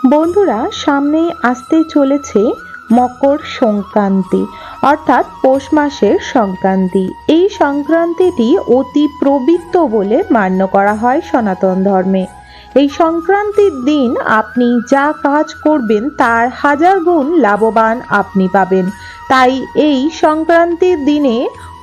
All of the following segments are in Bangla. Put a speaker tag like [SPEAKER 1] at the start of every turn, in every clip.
[SPEAKER 1] বন্ধুরা, সামনেই আসতে চলেছে মকর সংক্রান্তি, অর্থাৎ পৌষ মাসের সংক্রান্তি। এই সংক্রান্তিটি অতি পবিত্র বলে মান্য করা হয় সনাতন ধর্মে। এই সংক্রান্তির দিন আপনি যা কাজ করবেন তার হাজার গুণ লাভবান আপনি পাবেন। তাই এই সংক্রান্তির দিনে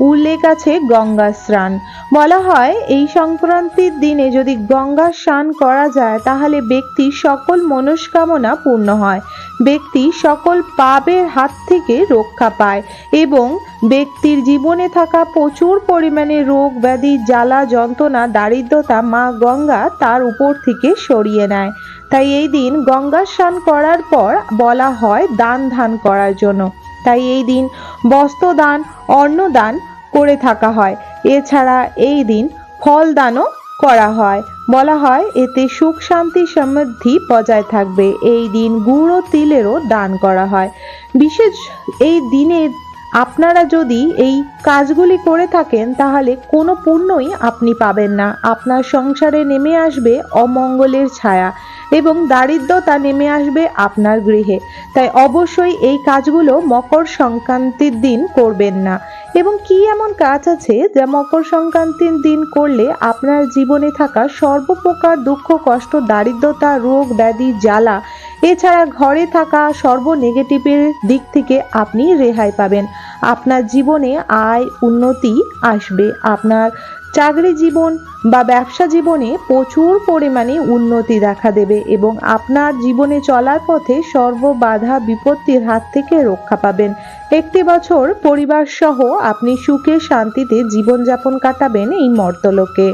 [SPEAKER 1] উল্লেখ আছে গঙ্গা স্নান। বলা হয় এই সংক্রান্তির দিনে যদি গঙ্গা স্নান করা যায় তাহলে ব্যক্তির সকল মনস্কামনা পূর্ণ হয়, ব্যক্তি সকল পাপের হাত থেকে রক্ষা পায় এবং ব্যক্তির জীবনে থাকা প্রচুর পরিমাণে রোগ ব্যাধি জ্বালা যন্ত্রণা দারিদ্রতা মা গঙ্গা তার উপর থেকে সরিয়ে নেয়। তাই এই দিন গঙ্গা স্নান করার পর বলা হয় দান ধ্যান করার জন্য। তাই এই দিন বস্ত্র দান, অন্নদান করে থাকা হয়। এছাড়া এই দিন ফল দানও করা হয়। বলা হয় এতে সুখ শান্তি সমৃদ্ধি বজায় থাকবে। এই দিন গুড় ও তিলেরও দান করা হয়। বিশেষ এই দিনে আপনারা যদি এই কাজগুলি করে থাকেন তাহলে কোনো পুণ্যই আপনি পাবেন না। আপনার সংসারে নেমে আসবে অমঙ্গলের ছায়া এবং দারিদ্রতা নেমে আসবে আপনার গৃহে। তাই অবশ্যই এই কাজগুলো মকর সংক্রান্তির দিন করবেন না। এবং কি এমন কাজ আছে যা মকর সংক্রান্তির দিন করলে আপনার জীবনে থাকা সর্বপ্রকার দুঃখ কষ্ট দারিদ্রতা রোগ ব্যাধি জ্বালা এছাড়া ঘরে থাকা সর্ব নেগেটিভের দিক থেকে আপনি রেহাই পাবেন। আপনার জীবনে আয় উন্নতি আসবে। আপনার চাকরি জীবন বা ব্যবসা জীবনে প্রচুর পরিমাণে উন্নতি দেখা দেবে এবং আপনার জীবনে চলার পথে সর্ব বাধা বিপত্তির হাত থেকে রক্ষা পাবেন। একটি বছর পরিবার সহ আপনি সুখে শান্তিতে জীবনযাপন কাটাবেন এই মর্তলোকে।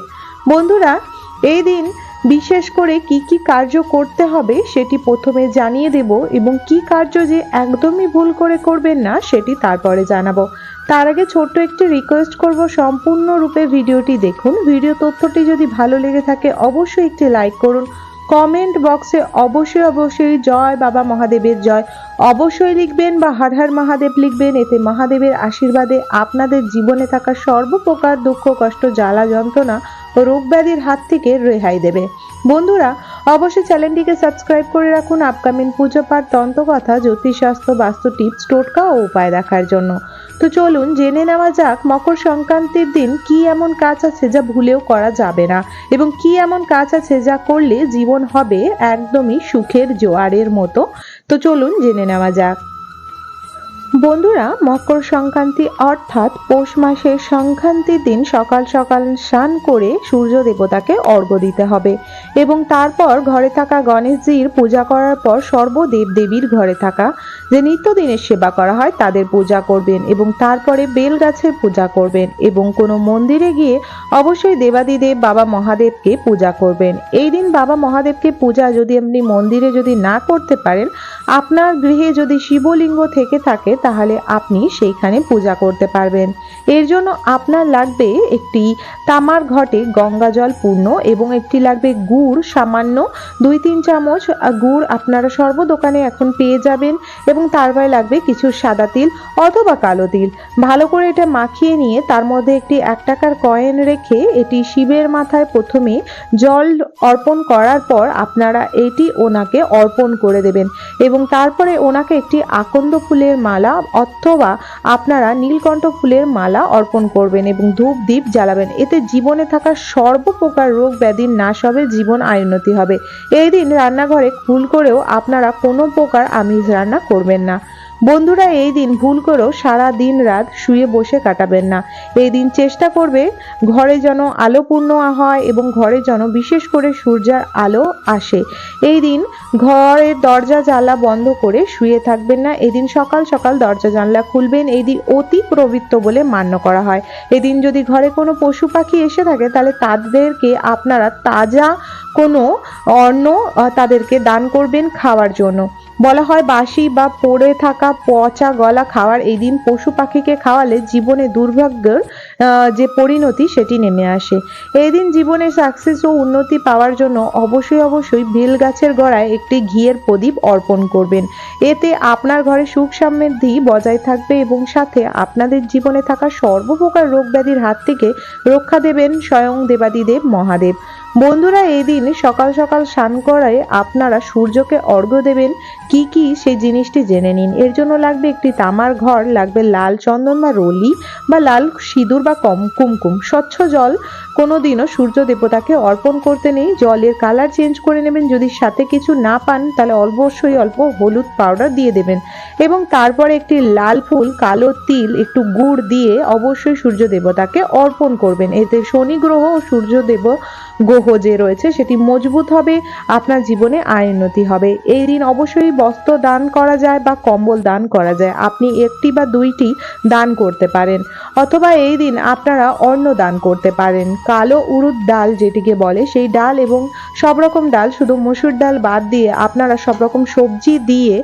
[SPEAKER 1] বন্ধুরা, এই দিন বিশেষ করে কি কি কার্য করতে হবে সেটি প্রথমে জানিয়ে দেব এবং কি কার্য যে একদমই ভুল করে করবেন না সেটি তারপরে জানাবো। তার আগে ছোট্ট একটি রিকোয়েস্ট করব, সম্পূর্ণরূপে ভিডিওটি দেখুন। ভিডিও তথ্যটি যদি ভালো লেগে থাকে অবশ্যই একটি লাইক করুন। কমেন্ট বক্সে অবশ্যই জয় বাবা মহাদেবের জয় অবশ্যই লিখবেন বা হর হর মহাদেব লিখবেন। এতে মহাদেবের আশীর্বাদে আপনাদের জীবনে থাকা সর্বপ্রকার দুঃখ কষ্ট জ্বালা যন্ত্রণা ও রোগ ব্যাধির হাত থেকে রেহাই দেবে। বন্ধুরা, অবশ্যই চ্যানেলটিকে সাবস্ক্রাইব করে রাখুন আপকামিং পুজো পাঠ তন্ত্রকথা জ্যোতিষশাস্ত্র বাস্তু টিপস টোটকা ও উপায় দেখার জন্য। তো চলুন জেনে নেওয়া যাক মকর সংক্রান্তির দিন কি এমন কাজ আছে যা ভুলেও করা যাবে না এবং কি এমন কাজ আছে যা করলে জীবন হবে একদমই সুখের জোয়ারের মতো। তো চলুন জেনে নেওয়া যাক। বন্ধুরা, মকর সংক্রান্তি অর্থাৎ পৌষ মাসের সংক্রান্তির দিন সকাল সকাল স্নান করে সূর্য দেবতাকে অর্ঘ্য দিতে হবে এবং তারপর ঘরে থাকা গণেশজির পূজা করার পর সর্বদেব দেবীর ঘরে থাকা যে নিত্যদিনের সেবা করা হয় তাদের পূজা করবেন এবং তারপরে বেল গাছের পূজা করবেন এবং কোনো মন্দিরে গিয়ে অবশ্যই দেবাদিদেব বাবা মহাদেবকে পূজা করবেন। এই দিন বাবা মহাদেবকে পূজা যদি আপনি মন্দিরে যদি না করতে পারেন, আপনার গৃহে যদি শিবলিঙ্গ থেকে থাকে তাহলে আপনি সেইখানে পূজা করতে পারবেন। এর জন্য আপনার লাগবে একটি তামার ঘটে গঙ্গা জল পূর্ণ এবং একটি লাগবে গুড় সামান্য 2-3 চামচ গুড় আপনারা সর্ব দোকানে এখন পেয়ে যাবেন এবং তারপরে লাগবে কিছু সাদা তিল অথবা কালো তিল। ভালো করে এটা মাখিয়ে নিয়ে তার মধ্যে একটি 1 টাকার কয়েন রেখে এটি শিবের মাথায় প্রথমে জল অর্পণ করার পর আপনারা এটি ওনাকে অর্পণ করে দেবেন এবং তারপরে ওনাকে একটি আকন্দ ফুলের মালা অথবা আপনারা নীলকণ্ঠ ফুলের মালা অর্পণ করবেন এবং ধূপ দীপ জ্বালাবেন। এতে জীবনে থাকা সর্বপ্রকার রোগ ব্যাধির নাশ হবে, জীবন আয়োন্নতি হবে। এই দিন রান্নাঘরে ভুল করেও আপনারা কোনো প্রকার আমিষ রান্না করবেন না। বন্ধুরা, এই দিন ভুল করেও সারা দিন রাত শুয়ে বসে কাটাবেন না। এই দিন চেষ্টা করবে ঘরে যেন আলোপূর্ণ হয় এবং ঘরে যেন বিশেষ করে সূর্যের আলো আসে। এই দিন ঘরের দরজা জানলা বন্ধ করে শুয়ে থাকবেন না। এই দিন সকাল সকাল দরজা জানলা খুলবেন। এই দিন অতি পবিত্র বলে মান্য করা হয়। এদিন যদি ঘরে কোনো পশু পাখি এসে থাকে তাহলে তাদেরকে আপনারা তাজা কোনো অন্ন তাদেরকে দান করবেন খাওয়ার জন্য। বলা হয় বাসি বা পড়ে থাকা পচা গলা খাওয়ার এই দিন পশু পাখিকে খাওয়ালে জীবনে দুর্ভাগ্যের যে পরিণতি সেটি নেমে আসে। এই দিন জীবনে সাকসেস ও উন্নতি পাওয়ার জন্য অবশ্যই বেল গাছের গোড়ায় একটি ঘিয়ের প্রদীপ অর্পণ করবেন। এতে আপনার ঘরে সুখ সমৃদ্ধি বজায় থাকবে এবং সাথে আপনাদের জীবনে থাকা সর্বপ্রকার রোগ ব্যাধির হাত থেকে রক্ষা দেবেন স্বয়ং দেবাদিদেব মহাদেব। বন্ধুরা, এই দিন সকাল সকাল স্নান করায় আপনারা সূর্যকে অর্ঘ্য দেবেন। কি কি সেই জিনিসটি জেনে নিন। এর জন্য লাগবে একটি তামার ঘর, লাগবে লাল চন্দন বা রলি বা লাল সিঁদুর বা কুমকুম। স্বচ্ছ জল কোনোদিনও সূর্য দেবতাকে অর্পণ করতে নেই। জলের কালার চেঞ্জ করে নেবেন। যদি সাথে কিছু না পান তাহলে অবশ্যই অল্প হলুদ পাউডার দিয়ে দেবেন এবং তারপরে একটি লাল ফুল, কালো তিল, একটু গুড় দিয়ে অবশ্যই সূর্য দেবতাকে অর্পণ করবেন। এতে শনি গ্রহ ও সূর্য গ্রহ যে রয়েছে সেটি মজবুত হবে, আপনার জীবনে আয় উন্নতি হবে। এই দিন অবশ্যই বস্ত্র দান করা যায় বা কম্বল দান করা যায়। আপনি একটি বা দুইটি দান করতে পারেন, অথবা এই দিন আপনারা অন্ন দান করতে পারেন। কালো উড়দ ডাল যেটিকে বলে সেই ডাল এবং সব রকম ডাল, শুধু মসুর ডাল বাদ দিয়ে আপনারা সব রকম সবজি দিয়ে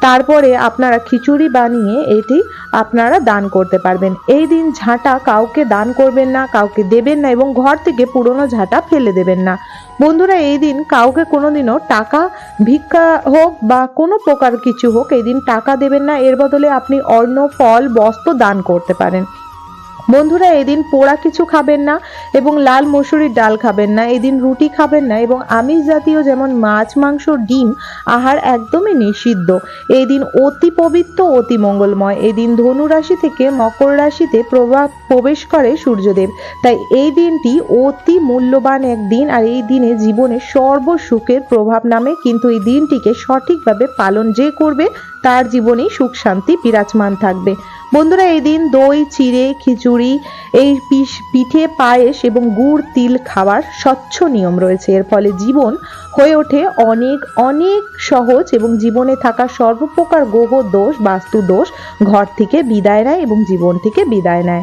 [SPEAKER 1] তারপরে আপনারা খিচুড়ি বানিয়ে এটি আপনারা দান করতে পারবেন। এই দিন ঝাঁটা কাউকে দান করবেন না, কাউকে দেবেন না এবং ঘর থেকে পুরনো ঝাঁটা ফেলে দেবেন না। বন্ধুরা, এই দিন কাউকে কোনোদিনও টাকা, ভিক্ষা হোক বা কোনো প্রকার কিছু হোক, এই দিন টাকা দেবেন না। এর বদলে আপনি অন্ন, ফল, বস্ত্র দান করতে পারেন। বন্ধুরা, এদিন পোড়া কিছু খাবেন না এবং লাল মসুরির ডাল খাবেন না। এদিন রুটি খাবেন না এবং আমিষ জাতীয় যেমন মাছ, মাংস, ডিম আহার একদমই নিষিদ্ধ। এই দিন অতি পবিত্র, অতি মঙ্গলময়। এই দিন ধনু রাশি থেকে মকর রাশিতে প্রবেশ করে সূর্যদেব। তাই এই দিনটি অতি মূল্যবান এক দিন, আর এই দিনে জীবনে সর্বসুখের প্রভাব নামে। কিন্তু এই দিনটিকে সঠিকভাবে পালন যে করবে তার জীবনেই সুখ শান্তি বিরাজমান থাকবে। বন্ধুরা, এই দিন দই, চিড়ে, খিচুড়ি, এই পিঠে, পায়েস এবং গুড় তিল খাওয়ার স্বচ্ছ নিয়ম রয়েছে। এর ফলে জীবন হয়ে ওঠে অনেক অনেক সহজ এবং জীবনে থাকা সর্বপ্রকার গ্রহ দোষ, বাস্তু দোষ ঘর থেকে বিদায় নেয় এবং জীবন থেকে বিদায় নেয়।